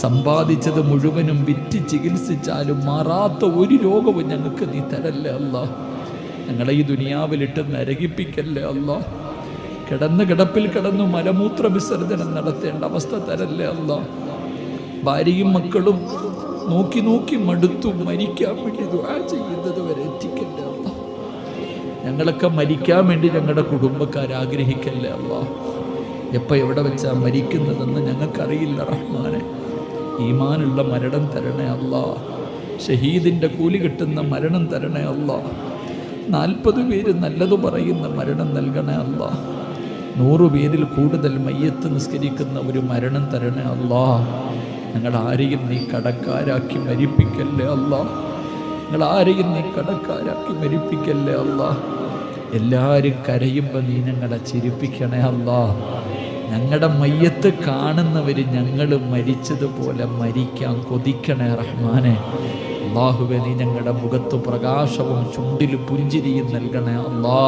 സമ്പാദിച്ചത് മുഴുവനും വിറ്റ് ചികിത്സിച്ചാലും മാറാത്ത ഒരു രോഗവും ഞങ്ങൾക്ക് നീ തരല്ലേ അല്ലാ. ഞങ്ങളെ ഈ ദുനിയാവിലിട്ട് നരകിപ്പിക്കല്ലേ അല്ലാ. കിടന്ന് കിടപ്പിൽ കിടന്നു മലമൂത്ര വിസർജനം നടത്തേണ്ട അവസ്ഥ തരല്ലേ അല്ലാ. ഭാര്യയും മക്കളും നോക്കി നോക്കി മടുത്തു മരിക്കാൻ വേണ്ടി ദുആ ചെയ്യുന്നത് വരെ എത്തിക്കല്ലേ അല്ലാ. ഞങ്ങളൊക്കെ മരിക്കാൻ വേണ്ടി ഞങ്ങളുടെ കുടുംബക്കാർ ആഗ്രഹിക്കല്ലേ അല്ലാ. എപ്പോൾ എവിടെ വെച്ചാ മരിക്കുന്നതെന്ന് ഞങ്ങൾക്കറിയില്ല റഹ്മാനെ. ഈമാനുള്ള മരണം തരണേ അല്ലാ. ഷഹീദിൻ്റെ കൂലി കിട്ടുന്ന മരണം തരണേ അല്ലാ. 40 പേര് നല്ലത് പറയുന്ന മരണം നൽകണേ അല്ലാ. 100 പേരിൽ കൂടുതൽ മയ്യത്ത് നിസ്കരിക്കുന്ന ഒരു മരണം തരണേ അല്ലാ. ഞങ്ങളാരെയും നീ കടക്കാരാക്കി മരിപ്പിക്കല്ലേ അല്ലാ. ഞങ്ങളാരെയും നീ കടക്കാരാക്കി മരിപ്പിക്കല്ലേ അല്ലാ. എല്ലാവരും കരയുമ്പോൾ നീ ഞങ്ങളെ ചിരിപ്പിക്കണേ അല്ലാ. ഞങ്ങളുടെ മയ്യത്ത് കാണുന്നവർ ഞങ്ങൾ മരിച്ചതുപോലെ മരിക്കാൻ കൊതിക്കണേ റഹ്മാനെ. അല്ലാഹുവേ, നീ ഞങ്ങളുടെ മുഖത്ത് പ്രകാശവും ചുണ്ടിൽ പുഞ്ചിരിയും നൽകണേ അല്ലാ.